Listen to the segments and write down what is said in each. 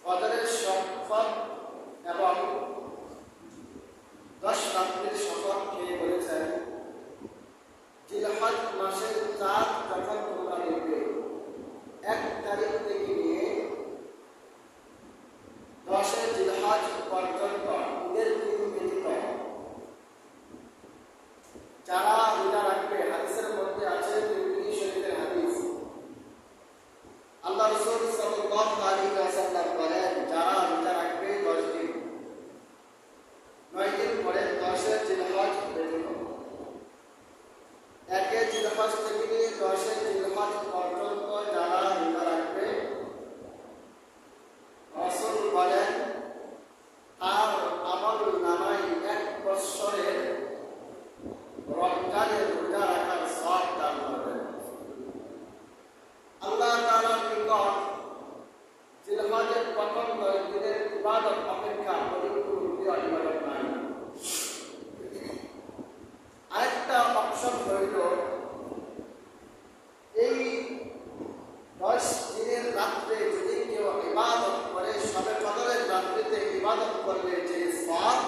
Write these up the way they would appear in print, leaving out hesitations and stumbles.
ফজরের শপথ এবং 10 রাত্রির শপথ খেয়ে বলেছেন, জিলহজ মাসের চাঁদ যখন তোমরা দেখবে 1 তারিখ থেকে নিয়ে 10 জিলহজ পর্যন্ত ঈদের দিন ব্যতীত যারা রোজা রাখবে, হাদিসের মধ্যে আছে তিরমিজি শরীফের হাদিস, আল্লাহ রাসূল সাল্লাল্লাহু আলাইহি ওয়াসাল্লাম বলেন, যারা রোজা রাখবে 10 দিন, 9 দিন পরে 10 জিলহজ ব্যতীত, 1 জিলহজ থেকে নিয়ে 10 জিলহজ পর্যন্ত যারা রোজা রাখবে, রাসূল বলেন তার আমল নামায় 1 বছরের রমজানের রোজা রাখার সওয়াব দান করবেন। আল্লাহ তাআলার নিকট জিলহজের প্রথম 10 দিনের ইবাদত অপেক্ষা পরিপূর্ণ ইবাদত নাই। আরেকটা অপশন হইল, এই 10 দিনের রাত্রে যদি কেউ ইবাদত করে, সবে কদরের রাত্রিতে ইবাদত করলে যে সওয়াব,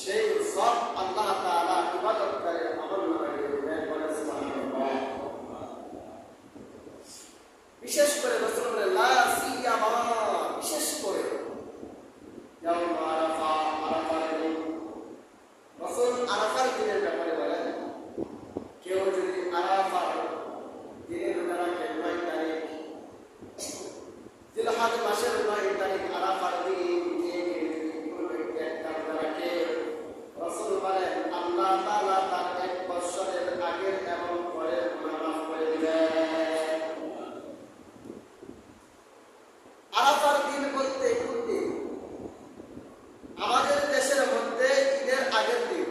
সেই সওয়াব আল্লাহ তাআলা ইবাদতকারীর আমলনামায় লিখবেন। বলেন সুবহানাল্লাহ। বিশেষ করে রাসূল বলেন, লা সিয়ামা, বিশেষ করে ইয়াউম আরাফা, আরাফার দিন। রাসূল আরাফার দিনের ব্যাপারে বলেন, কেউ যদি আরাফার দিনে রোজা রাখে 9 তারিখ, জিলহজ মাসের 9 তারিখ আরাফার দিন একটা রোজা রাখে, রাসূল বলেন আল্লাহ তাআলা তার 1 বছরের আগের এবং পরের গুনাহ মাফ করে দিবেন। আরাফার দিন বলতে কোন দিন? আমাদের দেশের মধ্যে ঈদের আগের দিন।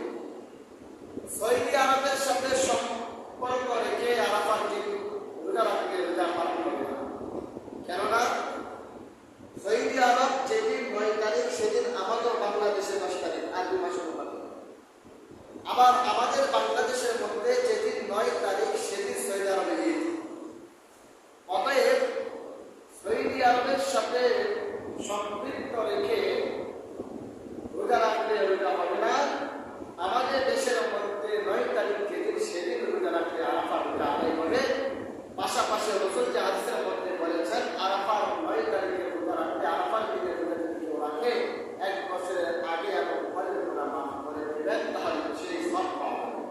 সৌদি আরবের সাথে সম্পর্ক রেখে আরাফার দিন রোজা রাখলে রোজা পালন করবে না। কেননা সৌদি আরব যেদিন 9 তারিখ, সেদিন আমাদের বাংলাদেশে 10 তারিখ, আর 2 মাস অনুপাতে। আবার আমাদের বাংলাদেশের মধ্যে যেদিন 9 তারিখ, সেদিন সৌদি আরবে ঈদ। অতএব সৌদি আরবের সাথে সম্পৃক্ত রেখে রোজা রাখলে রোজা হবে না। আমাদের দেশের মধ্যে 9 তারিখ যেদিন, সেদিন রোজা রাখলে আরাফার রোজা আদায় হবে। পাশাপাশি রাসূল যে হাদিসের মধ্যে বলেছেন, আরাফার 9 তারিখে রোজা রাখলে, আরাফার দিনে রোজা যদি কেউ রাখে 1 বছরের আগে এবং পরের গুনাহ মাফ করে দেবেন, তাহলে সেই সওয়াব পাওয়া যাবে।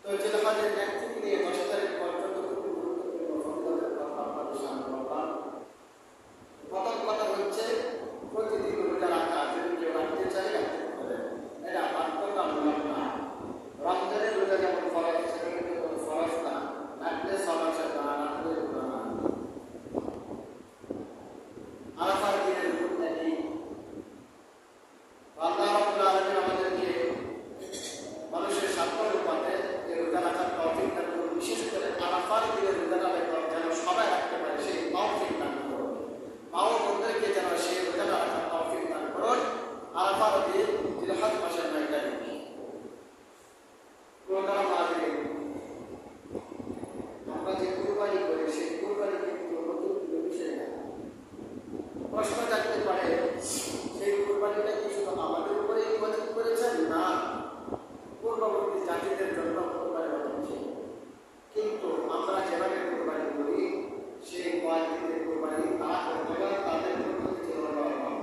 তো জিলহজের 1 থেকে নিয়ে 10 তারিখ পর্যন্ত খুব গুরুত্বপূর্ণ ফজিলতের কথা আপনাদের সামনে বললাম। প্রথম কথা হচ্ছে, প্রতিদিন রোজা রাখা, যদি কেউ রাখতে চায় রাখতে পারে, এটা বাধ্যতামূলক না। রমজানের রোজা যেমন ফরজ, সেটা কিন্তু কোনো ফরজ না, রাখলে সওয়াব আছে, না রাখলে গুনাহ না। আরাফার দিনের গুরুত্ব কি? আল্লাহ রাব্বুল আলামিন আমাদেরকে মানুষের স্বার্থ অনুপাতে এই রোজা রাখার তৌফিক দান করুন। বিশেষ করে আরাফার দিনের রোজাটা যেন সবাই রাখতে পারে, সেই তৌফিক দান করুন। মা ও বোনদেরকে যেন সেই রোজাটা রাখার তৌফিক দান করুন। আরাফার দিন জিলহজ মাসের 9 তারিখ। আমরা যে কুরবানি করি, সেই কুরবানি কিন্তু নতুন বিষয় না। প্রশ্ন জানতে পারে, সেই কুরবানিটা কি শুধু আমাদের উপরেই ওয়াজিব করেছেন? না, পূর্ববর্তী জাতিদের জন্য কুরবানি ওয়াজিব ছিল। কিন্তু আমরা যেভাবে কুরবানি করি, সেই কোয়ালিটির কুরবানি তারা করতে পারে, তাদের পদ্ধতি ছিল অন্যরকম।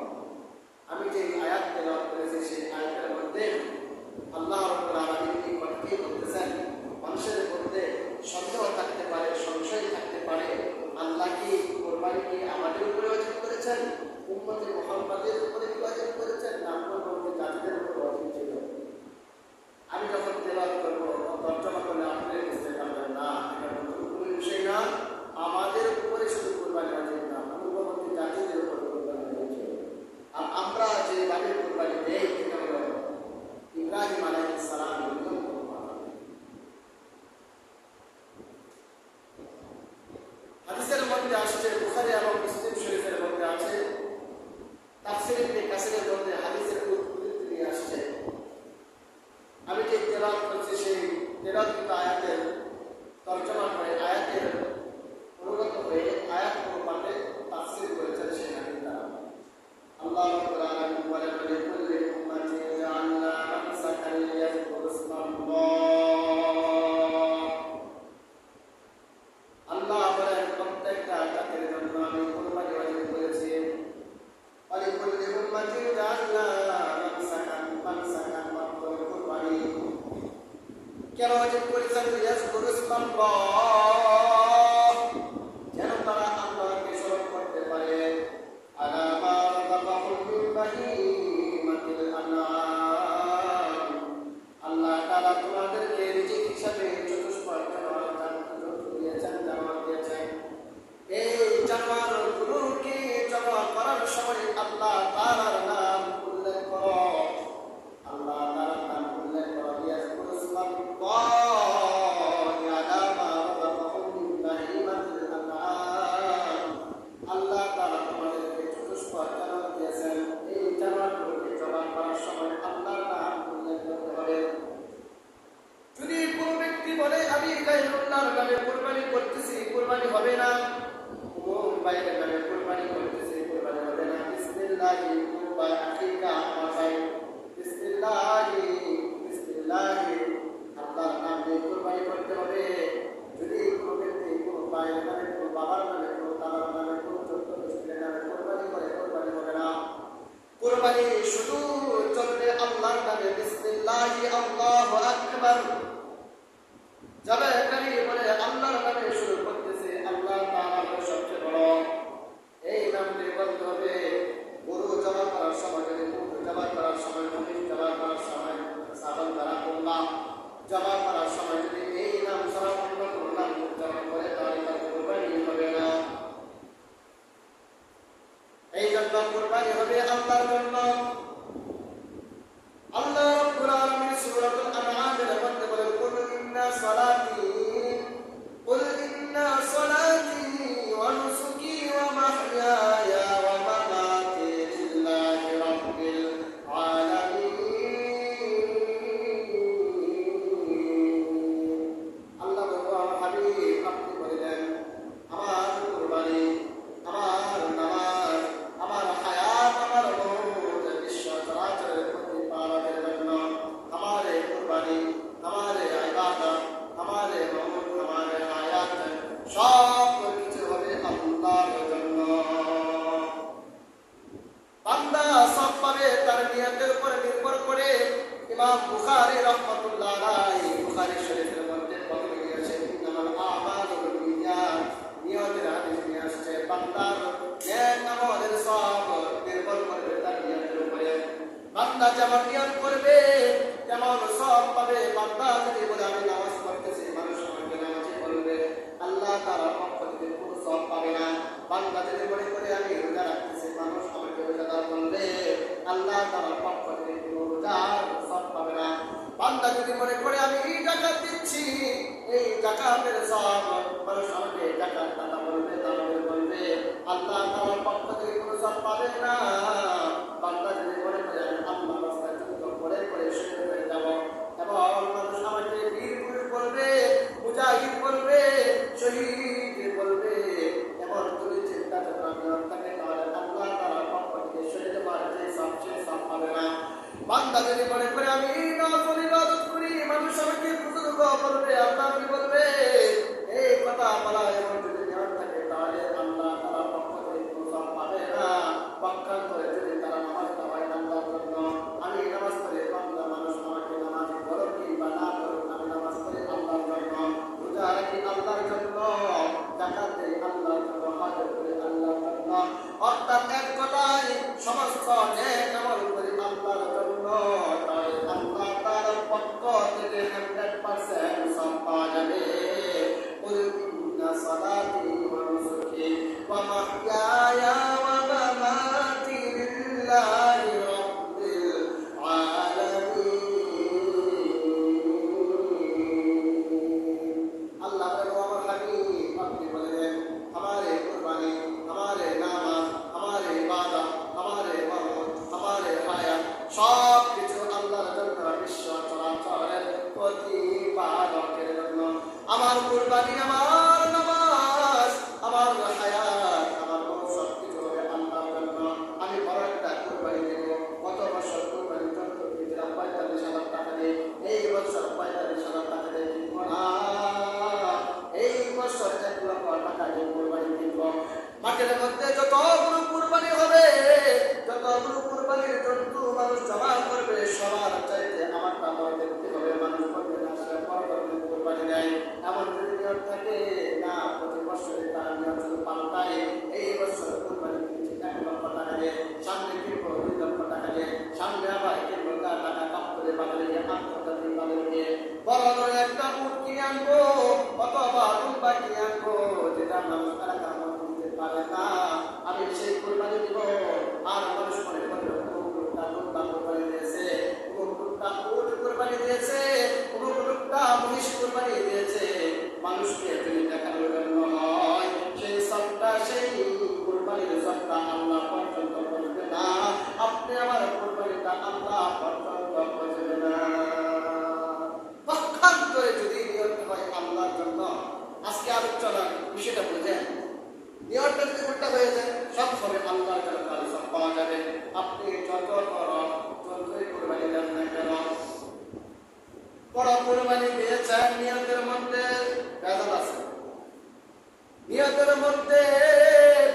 আমি যে আয়াত তেলাওয়াত করেছি, সেই আয়াতের মধ্যে আল্লাহ রাব্বুল আলামিন এই কথাটি বলতেছেন, মানুষের মধ্যে সন্দেহ থাকতে পারে, সংশয় থাকতে পারে, আল্লাহ কি কুরবানি কি আমাদের উপরে ওয়াজিব করেছেন, উম্মতে মুহাম্মাদের উপরে কি ওয়াজিব করেছেন, না পূর্ববর্তী জাতিদের উপরে ওয়াজিব ছিল? আমি যখন তেলাওয়াত করব, তর্জমা করলে আপনাদের বুঝতে পারবেন না, এটা কোনো বিষয় না। আমাদের উপরে শুধু কুরবানি ওয়াজিব না, পূর্ববর্তী জাতিদের উপরে কুরবানি ওয়াজিব। আর আমরা যেভাবে কুরবানি দেই, এটা হলো ইব্রাহিম আলাইহিস সালাম হাদিসের মধ্যে আসছে, বুখারী এবং মুসলিম শরীফের মধ্যে আছে, তাফসীর ইবনে কাসিরের মধ্যে হাদিসের উদ্ধৃতি নিয়ে আসছে। আমি যে তেলাওয়াত করছি, সেই তেলাওয়াত আয়াতের তর্জমা করে কেন ওয়াজিব করেছেন? ইয়াজকুরু ইসমাল্লাহ, যেন তারা আল্লাহকে স্মরণ করতে পারে। আলা মা রাযাকাহুম মিন বাহিমাতিল আনআম, আল্লাহ তাআলা তোমাদেরকে রিজিক হিসাবে চতুষ্পদ জানোয়ার দিয়েছেন, জানোয়ার দিয়েছেন। এই জানোয়ারগুলোকে জমা করার সময় আল্লাহ তাআলার নাম উল্লেখ করো, আল্লাহ তাআলার নাম উল্লেখ করো। ইয়াজকুরু ইসমাল্লাহি আলা মা রাযাকাহুম মিন বাহিমাতিল আনআম, আল্লাহ তাআলা তোমাদেরকে চতুষ্পদ জানোয়ার দিয়েছেন, এই জানোয়ারগুলোকে জমা করার সময় আল্লাহর নাম উল্লেখ করতে হবে। যদি কোনো ব্যক্তি বলে আমি গায়রুল্লাহর নামে কুরবানি করতেছি, কুরবানি হবে না, বাইরের নামে কুরবানি করতেছি, কুরবানি হবে না। বিসমিল্লাহি কুরবা আকিকা মাসাই, বিসমিল্লাহি বিসমিল্লাহি আল্লাহর নামে কুরবানি করতে হবে। যদি কোনো ব্যক্তি কোনো বাইরের নামে, কোনো বাবার নামে, কোনো দাদার নামে, কোনো চোদ্দ গোষ্ঠীর নামে কুরবানি করে, কুরবানি হবে না। কুরবানি শুধু চলবে আল্লাহর নামে। বিসমিল্লাহি আল্লাহু আকবার, জবাহকারী বলে আল্লাহর নামে শুরু করতেছে, আল্লাহ তাআলা সবচেয়ে বড়, এই নামটি বলতে হবে। গরু জমা করার সময়, যদি উট জমা করার সময়, মহিষ জমা করার সময়, ছাগল দ্বারা করলাম জমা করার সময় যদি এই নাম ছাড়া অন্য কোনো নাম উচ্চারণ করে তাহলে তার কুরবানি হবে না। এই জন্য কুরবানি হবে আল্লাহর জন্য। আল্লাহ রাব্বুল আলামিন সূরাতুল আনআমের মধ্যে বলেন, কুল ইন্না সলাতি ওয়া নুসুকি ওয়া মাহইয়ায়া ওয়া মামাতি লিল্লাহি রাব্বিল আলামিন। আল্লাহ বলেন, হাবিব আপনি বলেন আমার কুরবানি, আমার নামাজ, আমার হায়াত, আমার মওত বিশ্ব চরাচরের প্রতিপালকের জন্য। আমার কুরবানি, আমার ইবাদত, আমার মওত, আমার হায়াত সব কিছু হবে আল্লাহর জন্য। বান্দা সব পাবে তার নিয়তের উপর নির্ভর করে। ইমাম বুখারী রাহমাতুল্লাহ আলাইহি বুখারী শরীফের মধ্যে বর্ণনা দিয়েছেন, ইন্নামাল আমালু বিনিয়াত, নিয়তের হাদিস নিয়ে আসছে। বান্দার নেক আমলের সব নির্ভর করবে তার নিয়তের উপরে। বান্দা যেমন নিয়ত করবে তেমন সব পাবে। বান্দা যদি বলে আমি নামাজ পড়তেছি, মানুষ আমাকে নামাজি বলবে, আল্লাহ তাআলার পক্ষ থেকে কোনো সব পাবে না। বান্দা যদি মনে করে আমি রোজা রাখতেছি, মানুষ আমাকে রোজাদার বলবে, আল্লাহ তাআলার পক্ষ থেকে কোনো রোজার সব পাবে না। বান্দা যদি মনে করে আমি যাকাত দিচ্ছি, এই যাকাতের সব মানুষ আমাকে যাকাত দাতা বলবে, তাহলে বলবে, আল্লাহ তাআলার পক্ষ থেকে কোনো সব পাবে না। বান্দা যদি মনে করে আমি আল্লাহর রাস্তায় যুদ্ধ করে করে শহীদ হয়ে যাব, এবং মানুষ আমাকে বীর পুরুষ বলবে, মুজাহিদ বলবে, শহীদ বলবে, এমন যদি চিন্তা চেতনা থাকে, তাহলে আল্লাহ তাআলার পক্ষ থেকে শহীদ হওয়ার যে সবচেয়ে সব পাবে না। বান্দা যদি মনে করে আমি নফল ইবাদত করি, মানুষ আমাকে বুজুর্গ বলবে, আল্লাহ বলবে, এই কথা বলা এমন যদি নিয়ত থাকে, তাহলে আল্লাহ তাআলার পক্ষ থেকে কোনো সব পাবে না। পক্ষান্তরে যদি তারা নামাজ পড়ে আল্লাহর জন্য, আমি নামাজ পড়ি, বান্দা মানুষ আমাকে নামাজ পড়ুক কিংবা না পড়ুক, আমি নামাজ পড়ি আল্লাহর জন্য, রোজা রাখি আল্লাহর জন্য, যাকাত দেই আল্লাহর জন্য, হজ করি আল্লাহর জন্য। অর্থাৎ এক কথায় সমস্ত নেক আমল করি আল্লাহর জন্য, তাই আল্লাহ তাআলার পক্ষ থেকে 100% সব পাওয়া যাবে। কুল ইন্না সলাতি ওয়া নুসুকি ওয়া মাহইয়ায়া ওয়া মামাতি লিল্লাহি রাব্বিল আলামিন। আল্লাহ বলেন, আমার হাবিব আপনি বলেন আমার কুরবানি, আমার নামাজ, আমার ইবাদত, আমার মওত, আমার হায়াত সব কিছু আল্লাহর জন্য, বিশ্ব চরাচরের প্রতিপালকের জন্য। আমার কুরবানি, আমার নামাজ, আমার হায়াত, আমার মওত সব কিছু হবে আল্লাহর জন্য। আমি বড় একটা কুরবানি দেব। কত বছর কুরবানি চলতে দিয়েছিলাম 45,000 টাকা দিয়ে, এই বছর 45,000 টাকা দিয়ে কিনবো না, এই বছর 1 লক্ষ টাকা দিয়ে কুরবানি কিনবো। মাঠের মধ্যে যতগুলো কুরবানি হবে, যতগুলো কুরবানির জন্তু মানুষ জমা করবে, সবার চাইতে আমারটা বড় দেখতে হবে। মানুষ বলবে না সে বড় বছরে তারা নিয়ন্ত্রণ পাল্টায়। এই বছর কোরবানি দিয়েছে 1,00,000 টাকা দিয়ে, সামনে কিনবো 2,00,000 টাকা দিয়ে, সামনে আবার কিনবো টাকা কাপ করে বাজারে গিয়ে আন্তর্জাতিক বাজারে গিয়ে বড় বড় একটা উট কিনে আনবো অথবা দুম্বা কিনে আনবো, যেটা মানুষ এলাকার মধ্যে দিতে পারে না। আমি সেই কোরবানি দিব। আর মানুষ মনে করবে উটটা দুম্বা কোরবানি দিয়েছে, উটটা উট কোরবানি দিয়েছে, উটটা মহিষ কোরবানি দিয়েছে। মানুষকে যদি দেখানোর জন্য হয়, সেই সবটা সেই কোরবানির সবটা আল্লাহ পর্যন্ত পৌঁছবে না। আপনি আমার কোরবানিটা আল্লাহ পর্যন্ত পৌঁছবে না। পক্ষান্তরে যদি নিয়ত হয় আল্লাহর জন্য, আজকে আলোচনার বিষয়টা বুঝেন, নিয়তটা যদি উল্টা হয়ে যায় সব হবে আল্লাহর জন্য, তাহলে সব পাওয়া যাবে। আপনি যত যতই কোরবানি দেন না কেন, বড় কোরবানি দিয়েছেন, নিয়তের মধ্যে ভেজাল আছে, নিয়তের মধ্যে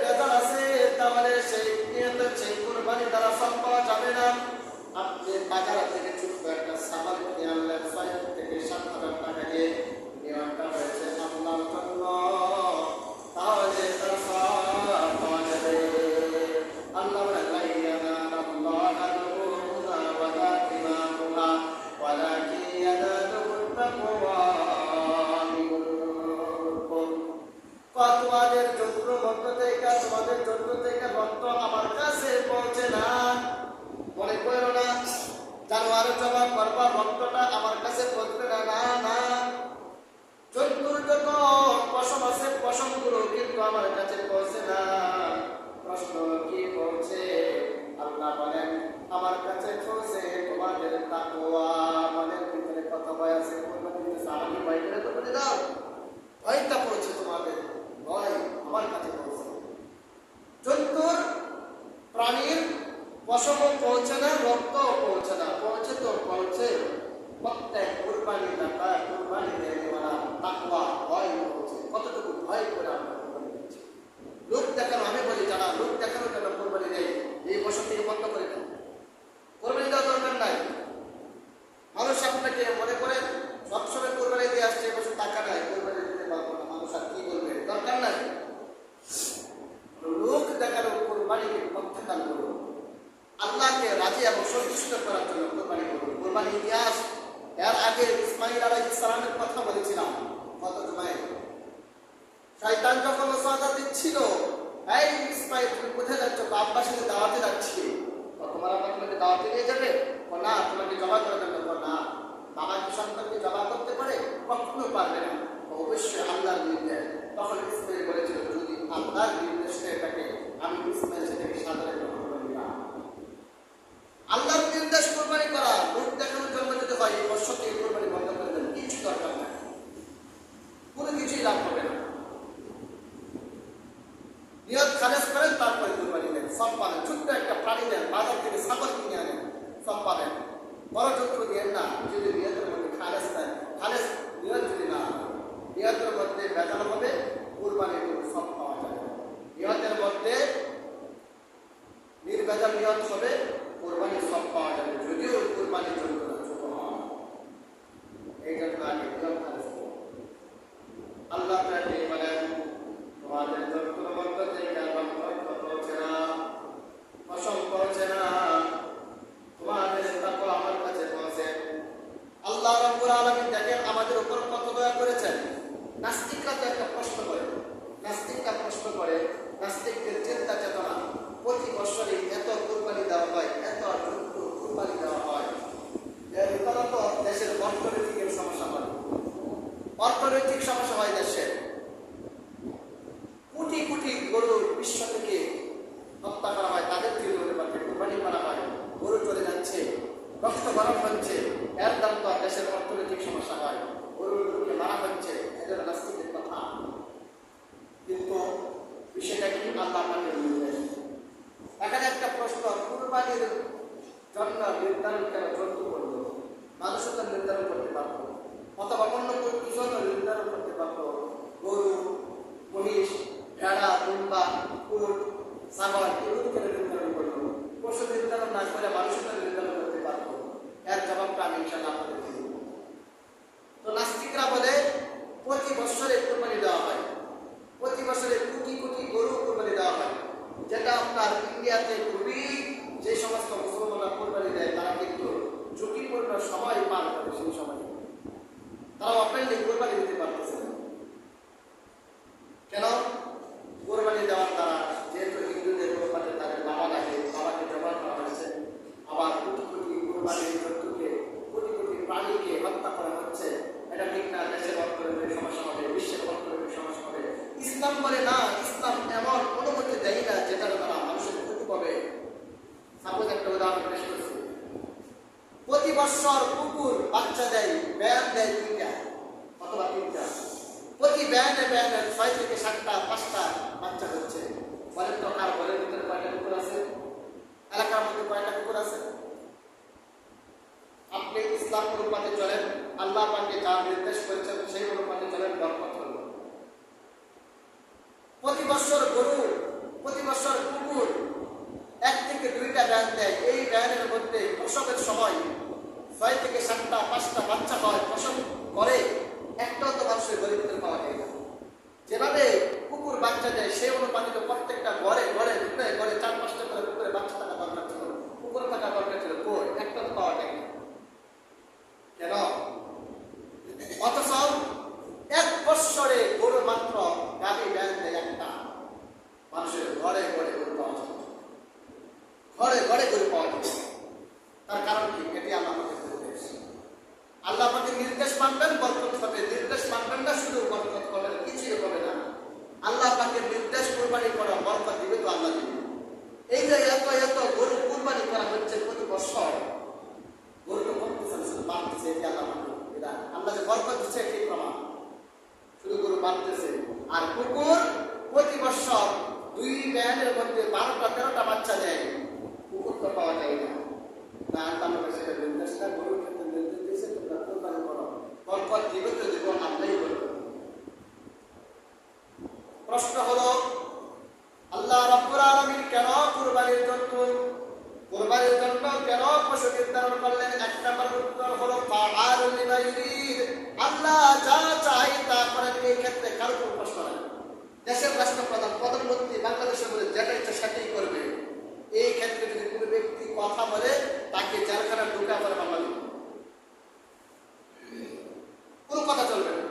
ভেজাল আছে, তাহলে সেই নিয়তের সেই কোরবানি দ্বারা সব পাওয়া যাবে না। আপনি বাজার থেকে ছোট্ট একটা সাবান কিনে আনলেন 6 থেকে 7,000 টাকা দিয়ে, নিয়তটা হয়েছে আল্লাহর জন্য, তাহলে তার সব পাওয়া যাবে। আল্লাহ বলেন লা ইয়ানালু আল্লাহা লুহুমুহা ওয়ালা দিমাউহা ওয়ালাকিন ইয়ানালুহুত তাকওয়া মিনকুম। তোমাদের যন্ত্র মধ্য থেকে, তোমাদের যন্ত্র থেকে রক্ত আমার কাছে পৌঁছে না। মনে করো না জানোয়ার জমা করবা রক্তটা আমার কাছে পৌঁছবে না, না না। জন্তুর যত পশম আছে পশমগুলো কিন্তু আমার কাছে পৌঁছে না। প্রশ্ন কি পৌঁছে? আল্লাহ বলেন আমার কাছে পৌঁছে তোমাদের তাকওয়া। আমাদের ভিতরে কত ভয় আছে, কোরবানি দিতে আমাকে ভয় করে তো বলে দাও, ভয়টা পৌঁছে তোমাদের, ভয় আমার কাছে পৌঁছে। জন্তুর প্রাণীর পশমও পৌঁছে না, রক্তও পৌঁছে না, পৌঁছে তো পৌঁছে প্রত্যেক কোরবানি দাতা, কোরবানি দেওয়ালা তাকওয়া ভয় পৌঁছে। কতটুকু ভয় করে আমরা কোরবানি দিচ্ছি? লোক দেখানো, আমি বলি যারা লোক দেখানোর জন্য কোরবানি দেয়, এই বছর থেকে বন্ধ করে দেন, কোরবানি দেওয়ার দরকার নাই। মানুষ আপনাকে মনে করে সবসময় কোরবানি দিয়ে আসছে, এবছর টাকা নাই কোরবানি দিতে পারবো না, মানুষ আর কি বলবে, দরকার নাই। লোক দেখানো কোরবানিকে প্রত্যাখ্যান করুন, আল্লাহকে রাজি এবং সন্তুষ্ট করার জন্য কোরবানি করুন। কোরবানি ইতিহাস, এর আগে ইসমাঈল আলাইহিস সালামের কথা বলেছিলাম কত জমায়। শয়তান যখন ওয়াদা দিচ্ছিল, এই ইসমাঈল তুমি কোথায় যাচ্ছ? আব্বার সাথে দাওয়াতে যাচ্ছি। তোমার আব্বা তোমাকে দাওয়াতে নিয়ে যাবে? না, তোমাকে জমা করে দেবে। না, বাবা কি সন্তানকে জমা করতে পারে? কখনো পারবে না, অবশ্যই আল্লাহর নির্দেশ। তখন ইসমাঈল বলেছিল যদি আল্লাহর নির্দেশে এটাকে আমি ইসমাঈল সেটাকে সাদরে গ্রহণ করি না। আল্লাহর নির্দেশ কোরবানি করা, লোক দেখানোর জন্য যদি হয় এই বর্ষ থেকে কোরবানি বন্ধ করে দেন, কিছু দরকার নাই, কোনো কিছুই লাভ হবে না। নিয়ত খালেজ করেন, তারপরে কোরবানি দেন, সব পাবেন। ছোট্ট একটা প্রাণী দেন, বাজার থেকে ছাগল কিনে আনেন, সব পাবেন। বড় যন্ত্র দেন না, যদি নিয়তের মধ্যে খালেজ দেন, খালেজ নিয়ত যদি না, নিয়তের মধ্যে ভেজাল হবে, কোরবানি সব পাওয়া যাবে। নিয়তের মধ্যে নির্ভেজাল নিয়ত হবে, কোরবানি সব পাওয়া যাবে, যদিও কোরবানির জন্য ছোট হয়। এই জন্য আগে নিয়ত খালেজ করুন। আল্লাহ তাআলা বলেন তোমাদের যন্ত্র মধ্য থেকে রক্ত পৌঁছে না, পশম পৌঁছে না, তোমাদের তাকওয়া আমার কাছে পৌঁছে। আল্লাহ রাব্বুল আলামিন দেখেন আমাদের উপর কত দয়া করেছেন। নাস্তিকরা তো একটা প্রশ্ন করে, নাস্তিকদের চিন্তা চেতনা, প্রতি বছরই এত কোরবানি দেওয়া হয়, এত জন্তু কোরবানি দেওয়া হয়, এর ফলে তো দেশের অর্থনৈতিক সমস্যা হয়, অর্থনৈতিক সমস্যা হয় দেশের। কোটি কোটি গরু বিশ্ব থেকে হত্যা করা হয়, তাদের থেকে কোরবানি করা হয়, গরু চলে যাচ্ছে, রক্ত গরম হচ্ছে, এর দাম তো দেশের অর্থনৈতিক সমস্যা হয়, গরুকে মারা হচ্ছে, এদের নাস্তিকের কথা। কিন্তু বিষয়টা কি আল্লাহ আমাদের নির্দেশ। এখানে একটা প্রশ্ন, কোরবানির জন্য নির্ধারণ কেন জন্তু করলো? মানুষও তো নির্ধারণ করতে পারতো, অথবা অন্য কিছু নির্ধারণ করতে পারতো। গরু, মহিষ, ভেড়া, দুম্বা, উট, ছাগল এগুলো কেন নির্ধারণ করলো? পশু নির্ধারণ না করে মানুষও নির্ধারণ করতে পারতো। এর জবাবটা আমি ইনশাআল্লাহ আপনাদের দিব। তো নাস্তিকরা বলে প্রতি বছরে কোরবানি দেওয়া হয়, প্রতি বছরে কোটি কোটি গরু কোরবানি দেওয়া হয়, যেটা আপনার ইন্ডিয়াতে খুবই যে সমস্ত মুসলমানরা কোরবানি দেয় তারা কিন্তু ঝুঁকিপূর্ণ সময় পার করে। সেই সময় তারা অপেন্ডে কোরবানি দিতে পারতেছে না। কেন? কোরবানি দেওয়ার দ্বারা যেহেতু হিন্দুদের কোরবানি তাদের বাবা লাগে, বাবাকে জমা করা হয়েছে, আবার কোটি কোটি কোরবানির জন্তুকে, কোটি কোটি প্রাণীকে হত্যা করা হচ্ছে, এটা ঠিক না। দেশের অর্থনৈতিক সমস্যা হবে, বিশ্বের অর্থনৈতিক সমস্যা হবে। ইসলাম বলে না, ইসলাম এমন অনুমতি দেয় না যেটা তারা মানুষের ক্ষতি পাবে। সাপোজ একটা উদাহরণ পেশ করছি, প্রতি বছর কুকুর বাচ্চা দেয়, ব্যায়াম দেয় 2টা অথবা 3টা। প্রতি ব্যায়ামে 6 থেকে 7টা 5টা বাচ্চা হচ্ছে। বলেন তো কার ঘরের ভিতরে কয়টা কুকুর আছে? এলাকার মধ্যে কয়টা কুকুর আছে? আপনি ইসলাম অনুপাতে চলেন, আল্লাহ পাকে যা নির্দেশ করেছেন সেই অনুপাতে চলেন, বরকত হলো। প্রতি বছর গরু, প্রতি বছর কুকুর 1 থেকে 2টা ব্যায়াম দেয়। এই ব্যায়ামের মধ্যে প্রসবের সময় 6 থেকে 7টা 5টা বাচ্চা হয়, প্রসব করে, একটাও তো মানুষের গরিব ভিতরে পাওয়া যায় না। যেভাবে কুকুর বাচ্চা দেয় সেই অনুপাতে প্রত্যেকটা ঘরে ঘরে ঘুরে ঘরে 4-5টা করে কুকুরের বাচ্চা থাকা দরকার ছিল, কুকুর থাকা দরকার ছিল, কই একটা তো পাওয়া যায় না। কেন? অথচ 1 বৎসরে গরু মাত্র গাভী ব্যায়াম দেয় একটা। মানুষের ঘরে ঘরে গরু পাওয়া যায়, ঘরে ঘরে গরু পাওয়া যায়। তার কারণ কি? এটি আল্লাহ পাকের নির্দেশ। আল্লাহ পাকের নির্দেশ মানবেন, বরকত হবে। নির্দেশ মানবেন না, শুধু বরকত হবে না, কিছুই হবে না। আল্লাহ পাকের নির্দেশ কোরবানি করা, বরকত দিবে তো আল্লাহ দিবে। এই যে এত এত গরু কোরবানি করা হচ্ছে প্রতি বছর, গরু তো করতেছে না, শুধু বাড়তেছে। এটি আল্লাহ পাকের বিধান। আল্লাহ যে বরকত দিচ্ছে এটি প্রমাণ, শুধু গরু বাড়তেছে। আর কুকুর প্রতি বছর 2 ব্যায়ামের মধ্যে 12টা 13টা বাচ্চা দেয়, কুকুর তো পাওয়া যায় না। না, আল্লাহ সেটা নির্দেশটা গরুর ক্ষেত্রে নির্দেশ দিয়েছে, তোমরা কোরবানি করো, বরকত দিবে তো দিব, আল্লাহই বরকত। প্রশ্ন হলো, আল্লাহ রাব্বুল আলামিন কেন কুরবানির জন্য কেন পশু নির্ধারণ করলেন? 1 নম্বর উত্তর হলো ফাআলুল লিমা ইউরিদ। আল্লাহ যা চাই তা করেন। এই ক্ষেত্রে কারো কোনো প্রশ্ন নাই। দেশের রাষ্ট্রপ্রধান, প্রধানমন্ত্রী বাংলাদেশে বলে যেটা ইচ্ছা সেটাই করবে। এই ক্ষেত্রে যদি কোনো ব্যক্তি কথা বলে তাকে জেলখানায় ঢুকা করে মামলা দিবে, কোনো কথা চলবে না।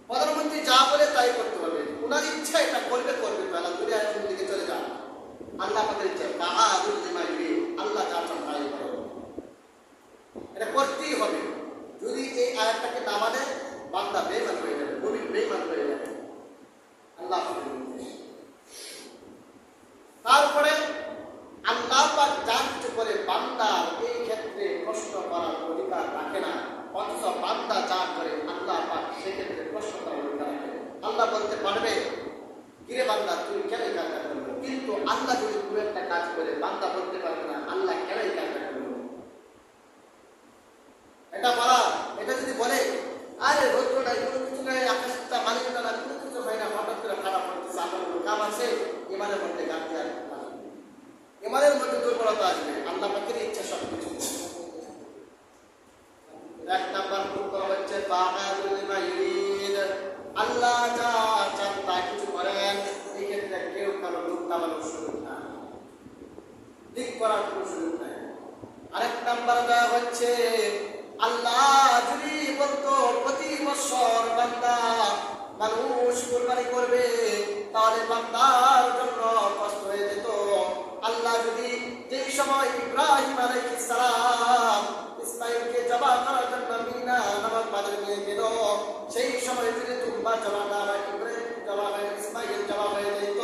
প্রধানমন্ত্রী যা বলে তাই করতে হবে, ওনার ইচ্ছা এটা করবে তাহলে দুনিয়ার দিকে চলে যান। আল্লাহ আমাদের ইচ্ছা, আল্লাহ যা চান তাই করে, এটা করতেই হবে। যদি এই আয়াতটাকে না মানে বান্দা বেঈমান হয়ে যাবে, মুমিন বেঈমান হয়ে যাবে। আল্লাহ তারপরে আল্লাহ পাক যা কিছু করে বান্দার এই ক্ষেত্রে প্রশ্ন করার অধিকার রাখে না, অথচ বান্দা যা করে আল্লাহ পাক সেক্ষেত্রে প্রশ্ন করার অধিকার রাখে। আল্লাহ বলতে পারবে, কিরে বান্দা তুই কেন এই কাজটা করবো? কিন্তু আল্লাহ যদি কোনো একটা কাজ করে বান্দা বলতে পারবে না আল্লাহ কেন এই কাজটা করবো। এটা বলা, এটা যদি বলে আরে রৌদ্র নাই, কোনো কিছু নাই, আকাশটা মালিকটা না, কোনো কিছু হয় না, হঠাৎ করে খারাপ করতেছে, আমার কোনো কাম আছে, ইমানের মধ্যে গাঁথতে আসবে, ইমানের মধ্যে দুর্বলতা আসবে। আল্লাহ পাকের ইচ্ছা সব কিছু। 1 নম্বর উত্তর হচ্ছে ফাআলুল লিমা ইউরিদ। আল্লাহ যা চান তা কিছু করেন। এই ক্ষেত্রে কেউ কারো লোক নামানোর সুযোগ নাই, ঠিক করার কোনো সুযোগ নাই। 1 নম্বর দেওয়া হচ্ছে আল্লাহ যদি বলতো প্রতি বছর বান্দা মানুষ কুরবানি করবে তাহলে বান্দার জন্য কষ্ট হয়ে যেত। আল্লাহ যদি যেই সময় ইব্রাহিম আলাইহিস সালাম ইসমাঈলকে জবাহ করার জন্য মিনা নামক বাজারে নিয়ে গেল, সেই সময় যদি তোমরা জবাহ না হয়, ইব্রাহিম জবাহ হয়, ইসমাঈল জবাহ হয়ে যেত,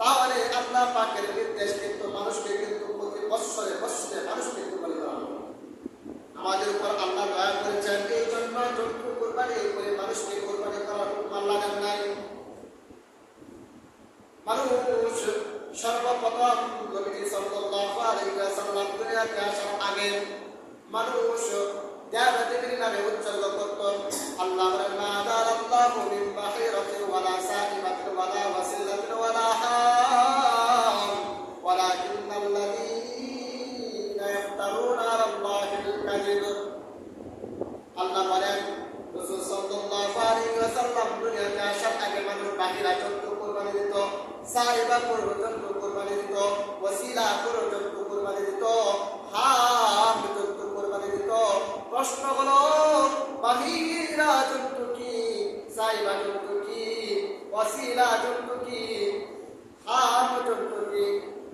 তাহলে আল্লাহ পাকের নির্দেশ কিন্তু মানুষকে কিন্তু প্রতি বছরে বছরে মানুষকে কুরবানি করা হবে। আমাদের উপর আল্লাহ দয়া করেছেন, এই জন্য জন্তু কুরবানি করে মানুষকে কুরবানি করার হুকুম আল্লাহ দেন নাই। মানুষ সর্বপ্রথম নবী সাল্লাল্লাহু আলাইহি ওয়াসাল্লাম দুনিয়াতে আসার আগে মানুষ দেবদেবীর নামে উৎসর্গ করত। আল্লাহ বলেন মা দারাল্লাহু মিন বাহিরাতিন ওয়ালা সাইবাতিন ওয়ালা ওয়াসিলাতিন ওয়ালা হাম ওয়ালাকিন্নাল্লাযীনা ইয়াফতারুনা আলাল্লাহিল কাযিব। আল্লাহ বলেন রাসূল সাল্লাল্লাহু আলাইহি ওয়াসাল্লাম দুনিয়াতে আসার আগে মানুষ সাইবা পর্যন্ত কোরবানি দিত, ওসিলা পর্যন্ত কোরবানি দিত, হাম পর্যন্ত কোরবানি দিত। প্রশ্ন হলো বাহিরা জন্তু কি, সাইবা জন্তু কি, ওসিলা জন্তু কি, হাম জন্তু কি,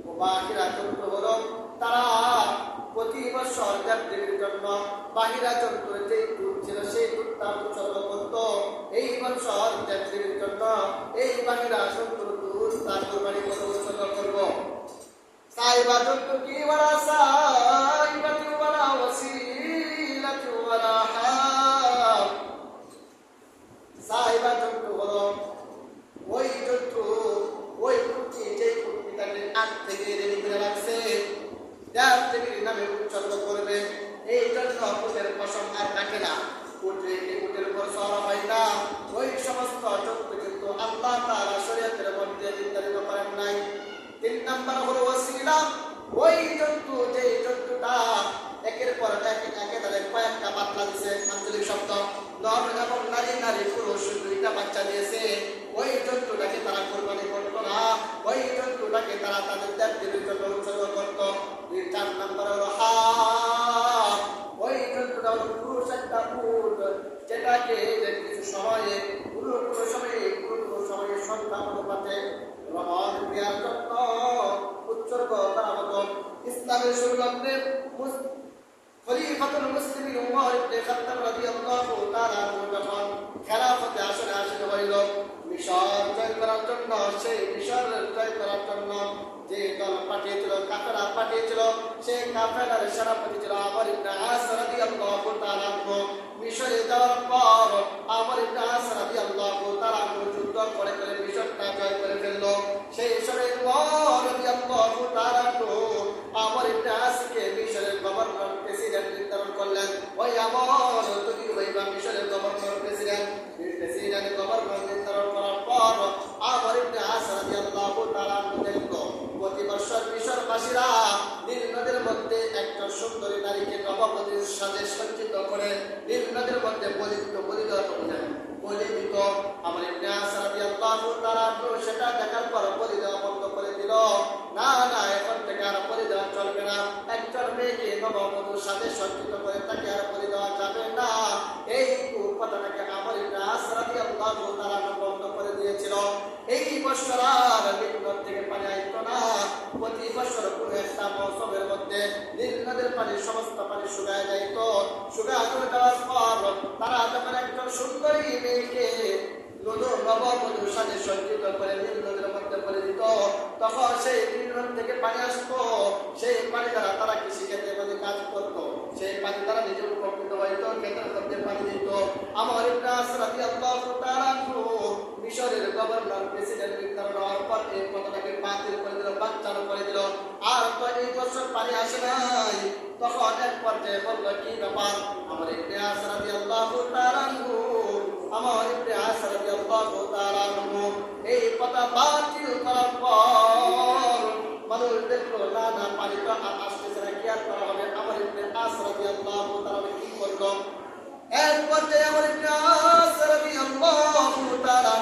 ও বাহিরা জন্তু হলো তারা প্রতি বছর দেবদেবীর জন্য বাহিরা জন্তুর যে দুধ ছিল সেই দুধটা উৎসর্গ করত। এই বছর দেবদেবীর জন্য এই বাহিরা জন্তুর দুধ তার কোরবানি করে উৎসর্গ করব। সাইবা জন্তু কি ওয়ালা সাইবাতি ওয়ালা ওয়াসিলাতি ওয়ালা হাম। সাইবা জন্তু হলো ওই জন্তু, ওই কুকুরটি যে কুকুরটাকে আগ থেকে রেডি করে রাখছে, দেবদেবীর নামে উৎসর্গ করবে। এই জন্য কুটের পশম আর কাটে না, কুটের উপর সওয়ার হয় না। ওই সমস্ত জন্তু কিন্তু আল্লাহ তাআলা শরীয়তের মধ্যে নির্ধারিত করেন নাই। 3 নাম্বার হলো ওসিলা, ওই জন্তু যে জন্তুটা একের পর এক একেবারে কয়েকটা বাচ্চা দিয়েছে, আঞ্চলিক শব্দ, নর এবং নারী, নারী পুরুষ 2টা বাচ্চা দিয়েছে, ওই জন্তুটাকে তারা কোরবানি করতো না, ওই জন্তুটাকে তারা তাদের দেবদেবীর জন্য উৎসর্গ করত। 4 নাম্বার হলো হাম, ওই জন্তুটা হলো পুরুষ একটা উট, যেটাকে কিছু সময়ে কোনো সময়ে সন্তান অনুপাতে রমণ ক্রিয়ার জন্য উৎসর্গ করা হতো। ইসলামের শুরুতে খলিফাতুল মুসলিমিন উমর ইবনে খাত্তাব রাদিয়াল্লাহু তাআলা আনহু যখন খেলাফতে আসনে আসীন হইল মিশর জয় করার জন্য, সেই মিশর জয় করার জন্য যে দল পাঠিয়েছিল, কাফেলা পাঠিয়েছিল, সেই কাফেলার সেনাপতি ছিল আমর ইবনে আস রাদিয়াল্লাহু তাআলা আনহু। মিশরে যাওয়ার পর আমর ইবনে আস রাদিয়াল্লাহু তাআলা আনহু যুদ্ধ করে মিশরটা জয় করে ফেলল। সেই সময় উমর রাদিয়াল্লাহু তাআলা আনহু আমর ইবনে আসকে মিশরের গভর্নর প্রেসিডেন্ট নির্ধারণ করলেন। ওই আমর তৈরি হইবা মিশরের গভর্নর প্রেসিডেন্ট গভর্নর নির্ধারণ করার পর আমর ইবনে আস রাদিয়াল্লাহু তাআলা আনহু দেখল প্রতি বছর মিশরবাসীরা নীল নদের মধ্যে একটা সুন্দরী নারীকে নববধূর সাথে সজ্জিত করে নীল নদের মধ্যে বলি দিত। আমর ইবনে আস রাদিয়াল্লাহু তাআলা আনহু সেটা দেখার পর বলি দেওয়া বন্ধ করে দিল। না, এখন থেকে আর বলি দেওয়া চলবে না, একজন মেয়েকে নববধূর সাথে সজ্জিত করে তাকে আর বলি দেওয়া যাবে না। এই কথাটাকে আমর ইবনে আস রাদিয়াল্লাহু তাআলা বন্ধ করে দিয়েছিল। এই বছর আর নীল নদ থেকে পানি আসতো না। প্রতি বছর কোনো একটা মৌসুমের মধ্যে নীল নদের পানি সমস্ত পানি শুকায় যাইত। শুকায় যাওয়ার পর তারা যখন একজন সুন্দরী মেয়েকে নববধূর সাথে সজ্জিত করে নীল নদের মধ্যে ফেলে দিত, তখন সেই নীল নদ থেকে পানি আসতো। সেই পানি দ্বারা তারা কৃষি ক্ষেত্রে মধ্যে কাজ করত, সেই পানি দ্বারা নিজে উপকৃত হইত, ক্ষেতের মধ্যে পানি দিত। আমর ইবনে আস রাদিয়াল্লাহু তাআলা আনহু মিশরের গভর্নর প্রেসিডেন্ট নির্ধারণ হওয়ার পর এই কথাটাকে বাতিল করে দিল, বানচাল করে দিল। আর তো এই বছর পানি আসে নাই। তখন এক পর্যায়ে বলল, কি ব্যাপার? আমর ইবনে আস রাদিয়াল্লাহু তাআলা আনহু এই কথা বাতিল করার পর মানুষ দেখলো না পানি তো আসতেছে না, কি আর করা হবে? আমর ইবনে আস রাদিয়াল্লাহু তাআলা কি করলো? এক পর্যায়ে আমর ইবনে আস রাদিয়াল্লাহু তাআলা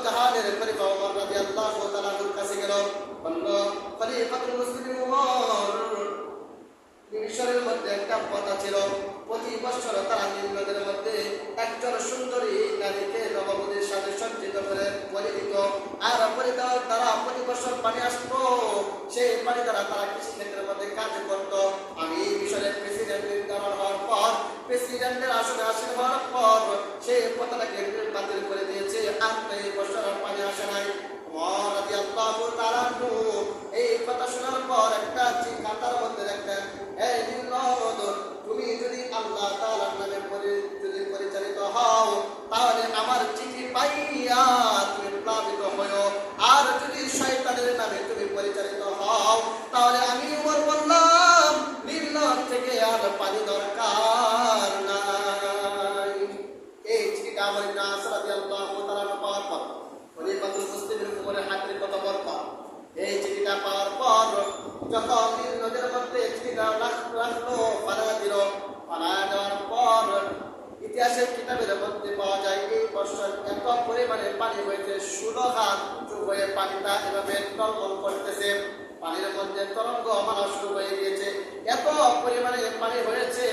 জাহানের খলিফা ওমর রাদিয়াল্লাহু তাআলার কাছে গেল, বলল, খলিফাতুল মুসলিমিন ওমর, মিশরের মধ্যে একটা কথা ছিল, প্রতি বছর তারা নীল নদের মধ্যে একজন সুন্দরী নারীকে নববধূর সাথে সজ্জিত করে বলি দিত। আর বলি দেওয়ার দ্বারা প্রতি বছর পানি আসতো, সেই পানি দ্বারা তারা কৃষি ক্ষেত্রের মধ্যে কাজ করত। আমি মিশরের প্রেসিডেন্ট নির্ধারণ হওয়ার পর, প্রেসিডেন্টের আসনে আসীন হওয়ার পর সেই কথাটাকে বাতিল করে দিয়েছে। আর এই বছর পানি আসে নাই। ওমর রাদিয়াল্লাহু তাআলা আনহু এই কথা শোনার পর একটা খাতার মধ্যে দেখতেন, এই নীল নদ, তুমি যদি আল্লাহ তাআলার নামে যদি পরিচালিত হও, তাহলে আমার চিঠি পাইয়া তুমি প্লাবিত হও। আর যদি শয়তানের নামে তুমি পরিচালিত হও, তাহলে আমি ওমর বললাম, নীল নদ থেকে আর পানি দরকার নাই। এই চিঠিটা আমর ইবনে আস রাদিয়াল্লাহু তাআলা পাওয়ার পর খলিফাতুল মুসলিমিন উমরের হাতের কথা বলতো। এই চিঠিটা পাওয়ার পর যখন নীল নদের মধ্যে চিঠিটা রাখলো, পানা দিল, পানা দেওয়ার পর ইতিহাসের কিতাবের মধ্যে পাওয়া যায় এই বর্ষার এত পরিমাণে পানি হয়েছে 16 হাত উঁচু হয়ে পানিটা এভাবে টলমল করতেছে। পানির মধ্যে তরঙ্গ মালা শুরু হয়ে গিয়েছে। এত পরিমাণে পানি হয়েছে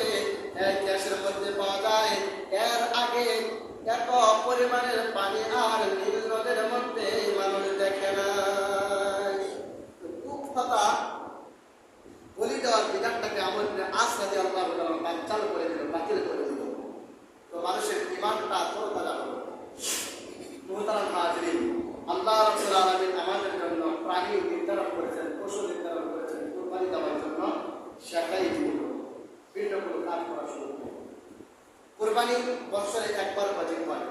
ইতিহাসের মধ্যে পাওয়া যায় এর আগে এত পরিমাণের পানি আর নীল নদের মধ্যে মানুষ দেখে নাই। খুব কথা বলি দেওয়ার বিধানটাকে আমাদের আশ্রাদে আল্লাহ চালু করে দিল, বাতিল করে দিল। তো মানুষের ইমানটা তরতাজা হলো। মুহতারাম হাজরিন, আল্লাহ রাব্বুল আলামিন আমাদের জন্য প্রাণী নির্ধারণ করেছেন, পশু নির্ধারণ করেছেন কুরবানি দেওয়ার জন্য। সেটাই ভিন্নগুলো কাজ করা শুরু করে। কুরবানি বছরে একবার ওয়াজিব হয়।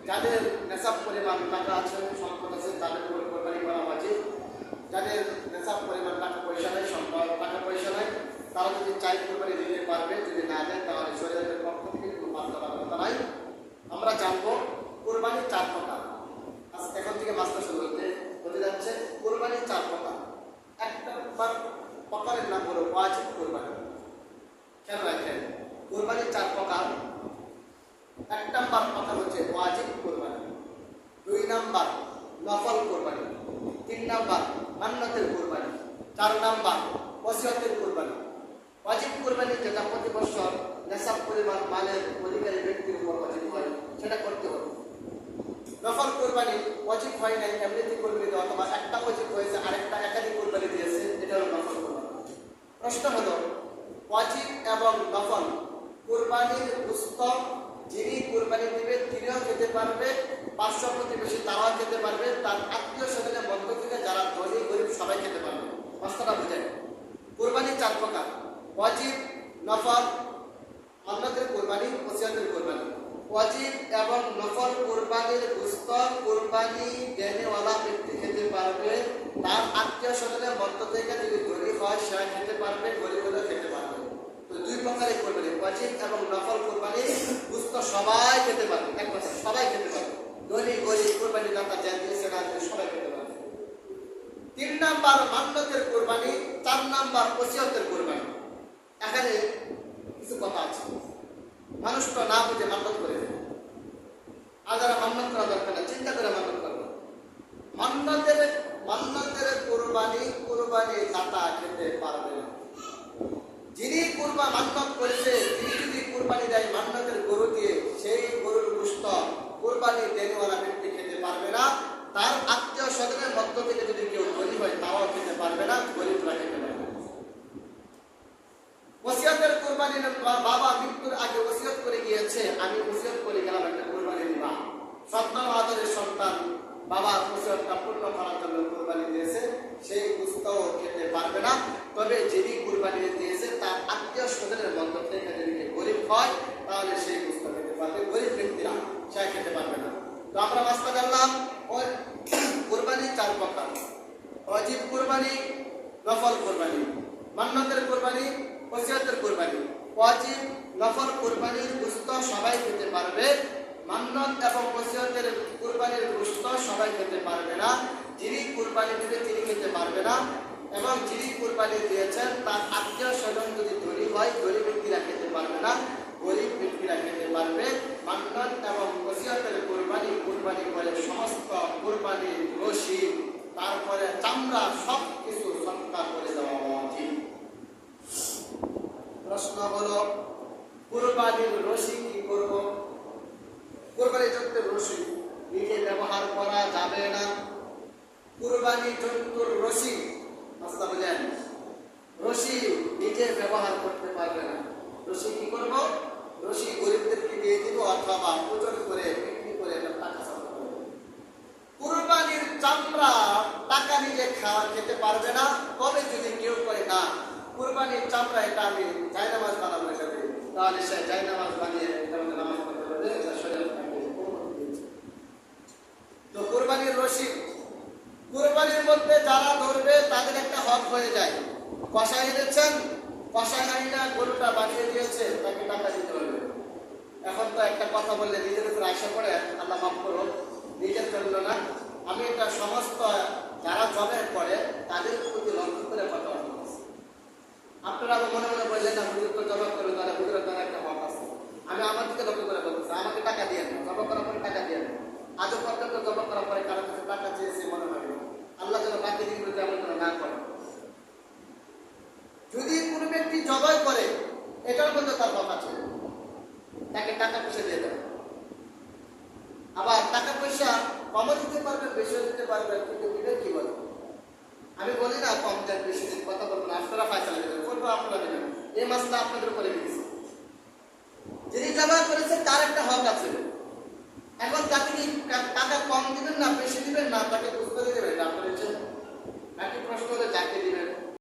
যাদের নেশাব পরিমাণ টাকা আছে, সম্পদ আছে, তাদের উপর কুরবানি করা উচিত। যাদের নেশাব পরিমাণ টাকা পয়সা নেই, টাকা পয়সা নেই, তারা যদি চাই কুরবানি দিতে পারবে, যদি না দেয় তাহলে শরীরের পক্ষ থেকে কোনো বাধ্যবাধকতা নাই। আমরা জানবো কুরবানি 4 প্রকার। এখন থেকে মাসটা শুরু হতে যাচ্ছে। কুরবানি 4 প্রকার। একটা প্রকারের নাম হলো ওয়াজিব কুরবানি। খেয়াল রাখেন, কুরবানি 4 প্রকার। 1 নাম্বার প্রকার হচ্ছে ওয়াজিব কুরবানি, 2 নাম্বার নফল কুরবানি, 3 নাম্বার মান্নতের কুরবানি, 4 নাম্বার ওসিয়তের কুরবানি। ওয়াজিব কুরবানি যেটা প্রতি বছর নেশাব পরিমাণ মালের অধিকারী ব্যক্তির উপর ওয়াজিব হয়, সেটা করতে হবে। নফল কুরবানি ওয়াজিব হয় নাই, এমনিতে কুরবানি দেওয়া, অথবা একটা ওয়াজিব হয়েছে আরেকটা একাধিক কুরবানি দিয়েছে, এটা হলো নফল কুরবানি। প্রশ্ন হলো ওয়াজিব এবং নফল কুরবানির গোশত যিনি কুরবানি দিবে তিনিও খেতে পারবে, পার্শ্ব প্রতিবেশী তারাও খেতে পারবে, তার আত্মীয় স্বজনের মধ্য থেকে যারা ধনী গরিব সবাই খেতে পারবে। রাস্তাটা বুঝেন। কুরবানি 4 প্রকার: ওয়াজিব, নফল, মান্নতের কুরবানি, ওসিয়তের কুরবানি। ওয়াজিব এবং নফল কুরবানির গোশত কুরবানি দেনেওয়ালা ব্যক্তি খেতে পারবে, তার আত্মীয় স্বজনের মধ্য থেকে যদি ধনী হয় সে খেতে পারবে, গরিব হলেও খেতে পারবে। তো 2 প্রকারের কুরবানি, ওয়াজিব এবং নফল কুরবানি গোশত সবাই খেতে পারবে। এক কথা, সবাই খেতে পারবে, ধনী গরিব কুরবানি দাতা যা দিয়েছে না দিয়েছে সবাই খেতে পারবে। 3 নাম্বার মান্নতের কুরবানি, 4 নাম্বার ওসিয়তের কুরবানি। এখানে কিছু কথা আছে, মানুষ তো না বুঝে মান্নত করে দেবে। আর যারা মান্নত করা দরকার না, চিন্তা করে মান্নত করবে। মান্নতের কুরবানি দাতা খেতে পারবে না। যিনি মান্নত করেছে, তিনি যদি কুরবানি দেয় মান্নতের গরু দিয়ে, সেই গরুর গোশত কুরবানি দেনেওয়ালা ব্যক্তি খেতে পারবে না। তার আত্মীয় স্বজনের মধ্য থেকে যদি কেউ ধনী হয় তাও খেতে পারবে না, গরিবরা খেতে পারবে না। ওসিয়তের কুরবানি, বাবা মৃত্যুর আগে ওসিয়ত করে গিয়েছে, আমি ওসিয়ত করে গেলাম একটা কুরবানি দিবা। সন্তান আদরের সন্তান বাবার ওসিয়তটা পূর্ণ করার জন্য কুরবানি দিয়েছে, সেই গোশতও খেতে পারবে না। তবে যিনি কুরবানি দিয়েছে তার আত্মীয় স্বজনের মধ্য থেকে যদি গরিব হয় তাহলে সেই গোশত খেতে পারবে, গরিব ব্যক্তিরা সে খেতে পারবে না। তো আমরা মাসটা জানলাম কুরবানি 4 প্রকার: ওয়াজিব কুরবানি, নফল কুরবানি, মান্নতের কুরবানি, ওসিয়তের কুরবানি। ওয়াজিব নফল কুরবানির গোশত সবাই খেতে পারবে, মান্নত এবং ওসিয়তের কুরবানির গোশত সবাই খেতে পারবে না। যিনি কুরবানি দিবে তিনি খেতে পারবে না, এবং যিনি কুরবানি দিয়েছেন তার আত্মীয় স্বজন যদি ধনী হয় গরিব ব্যক্তিরা খেতে পারবে না, গরিব ব্যক্তিরা খেতে পারবে। মান্নত এবং ওসিয়তের কুরবানি করে সমস্ত কুরবানির রশি, তারপরে চামড়া সব কিছু সৎকার করে দেওয়া উচিত। প্রশ্ন হলো কুরবানির রশি কি করব? কুরবানির জন্তুর রশি নিজে ব্যবহার করা যাবে না। কুরবানি জন্তুর রশি, রাস্তা বুঝেন, রশি নিজে ব্যবহার করতে পারবে না। রশি কি করব? রশি গরিবদেরকে দিয়ে দিব, অথবা ওজন করে বিক্রি করে টাকা সংগ্রহ করব। কুরবানির চামড়া টাকা নিজে খেতে পারবে না। তবে যদি কেউ করে না কুরবানির চামড়া এটা আমি জায়নামাজ বানাবো এটাতে, তাহলে সে জায়নামাজ বানিয়ে নামাজ পড়তে পারবে। তো কুরবানির রশি কুরবানির মধ্যে যারা ধরবে তাদের একটা হক হয়ে যায়। কষাই এনেছেন, কষাই আইনা গরুটা বানিয়ে দিয়েছে, তাকে টাকা দিতে হবে। এখন তো একটা কথা বললে নিজের উপর আশা করে, আল্লাহ মাফ করো, নিজের জন্য না, আমি এটা সমস্ত যারা জবের করে তাদের প্রতি লক্ষ্য করে কথা বলছি। আপনারা মনে মনে বললেন না হুজুর তো জবাব করে, তাহলে হুজুরের দ্বারা একটা হক আছে। আমি আমার দিকে লক্ষ্য করে বলতেছি, আমাকে টাকা দিয়ে না, জবাব করার পরে টাকা দিয়ে না। আজও পর্যন্ত জমা করার পরে কারো কাছে টাকা চেয়েছে মনে হয় না। আল্লাহ যেন বাকি দিনগুলোতে এমন করে না করে। যদি কোনো ব্যক্তি জবাই করে এটার মধ্যে তার হক আছে, তাকে টাকা পয়সা দিয়ে দেবে। আবার টাকা পয়সা কমও দিতে পারবে, বেশিও দিতে পারবে, কিন্তু দিবেন কি বলে? আমি বলি না কম দেন বেশি দিন কথা বলবো না, আপনারা ফায়সালা দেবেন, কোনটা আপনারা দেবেন, এই মাসটা আপনাদের উপরে দিয়েছে। যিনি জমা করেছে তার একটা হক আছে। এখন তাকে কি টাকা কম দিবেন না বেশি দিবেন না তাকে বুঝতে দেবেন আপনার ইচ্ছে? নাকি প্রশ্ন হলে যাকে দিবেন